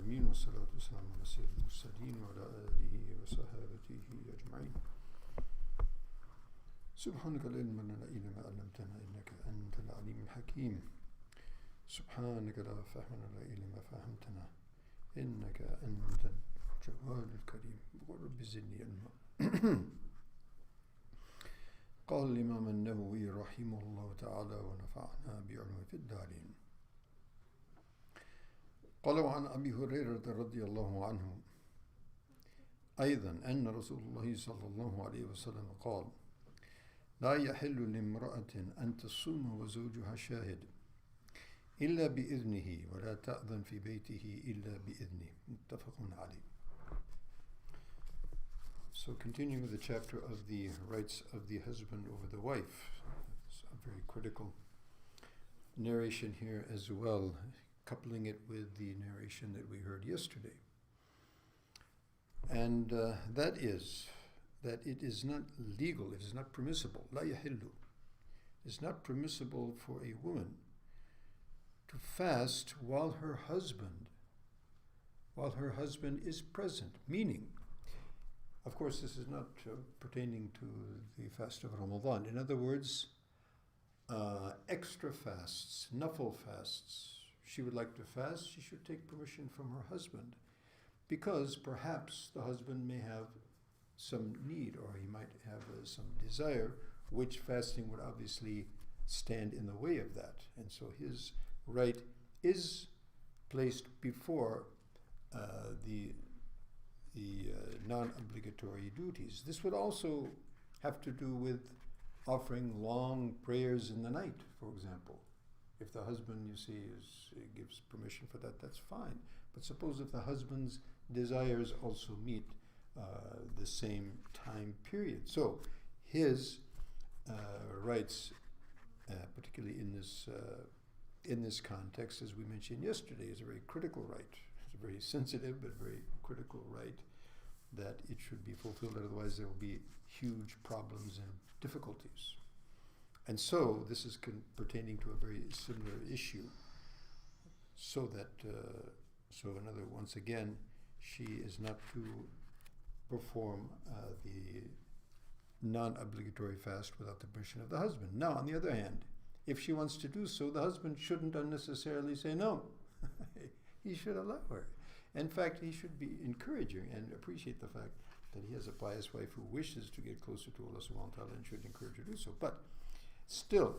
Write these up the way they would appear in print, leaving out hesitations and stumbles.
العالمين والصلاة والسلام على سيد المرسلين وعلى آله وصحابته أجمعين. سبحانك لا علم لنا إلا ما علمتنا إنك أنت العليم الحكيم. سبحانك لا فهم لنا إلا ما فهمتنا إنك أنت الجواد الكريم. رب زدني علما. قال الإمام النووي رحمه الله تعالى ونفعنا بعلمه في الدارين. قال وعن أبي هريرة رضي الله عنه أيضا أن رسول الله صلى الله عليه وسلم قال: لا يحل لامرأة أن تصوم وزوجها شاهد إلا بإذنه ولا تأذن في بيته إلا بإذنه. متفق عليه. So continuing with the chapter of the rights of the husband over the wife. It's a very critical narration here as well, coupling it with the narration that we heard yesterday. And that is that it is not legal, it is not permissible. La yahillu. It's not permissible for a woman to fast while her husband is present. Meaning, of course, this is not pertaining to the fast of Ramadan. In other words, extra fasts, nafil fasts. She would like to fast, she should take permission from her husband, because perhaps the husband may have some need, or he might have some desire, which fasting would obviously stand in the way of that. And so his right is placed before the non-obligatory duties. This would also have to do with offering long prayers in the night, for example. If the husband, you see, gives permission for that, that's fine. But suppose if the husband's desires also meet the same time period. So his rights, particularly in this context, as we mentioned yesterday, is a very critical right. It's a very sensitive but very critical right that it should be fulfilled. Otherwise, there will be huge problems and difficulties. And so this is pertaining to a very similar issue. So that, once again, she is not to perform the non-obligatory fast without the permission of the husband. Now, on the other hand, if she wants to do so, the husband shouldn't unnecessarily say no. He should allow her. In fact, he should be encouraging and appreciate the fact that he has a pious wife who wishes to get closer to Allah subhanahu wa ta'ala and should encourage her to do so. But still,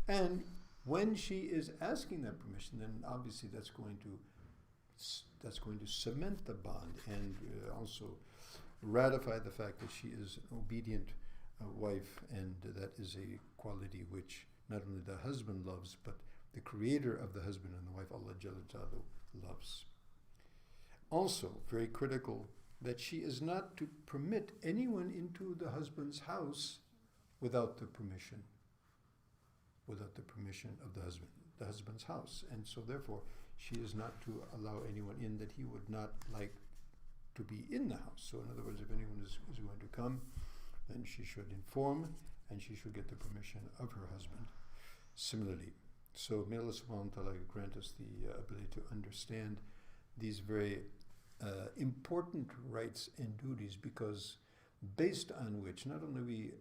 and when she is asking that permission, then obviously that's going to cement the bond and also ratify the fact that she is an obedient wife, and that is a quality which not only the husband loves, but the creator of the husband and the wife, Allah Jalla Jalaluhu, loves. Also, very critical, that she is not to permit anyone into the husband's house without the permission of the husband's house. And so therefore, she is not to allow anyone in that he would not like to be in the house. So in other words, if anyone is going to come, then she should inform and she should get the permission of her husband. Similarly, so may Allah subhanahu wa ta'ala grant us the ability to understand these very important rights and duties, because based on which not only we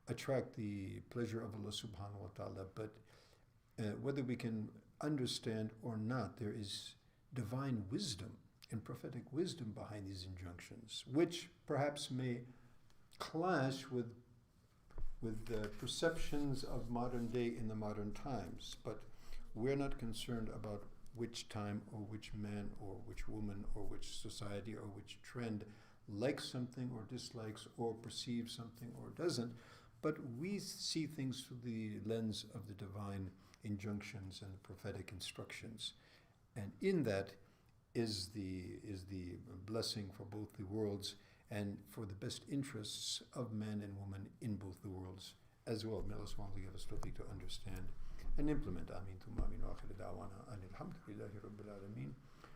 attract the pleasure of Allah subhanahu wa ta'ala, but whether we can understand or not, there is divine wisdom and prophetic wisdom behind these injunctions, which perhaps may clash with the perceptions of modern day in the modern times. But we're not concerned about which time or which man or which woman or which society or which trend likes something or dislikes or perceives something or doesn't, but we see things through the lens of the divine injunctions and prophetic instructions. And in that is the blessing for both the worlds and for the best interests of man and woman in both the worlds as well. May Allah subhanahu wa ta'ala give us tawfiq to understand and implement. Ameen. Thumma ameen. Wa akhir da'wana anil hamdulillahi rabbil alameen.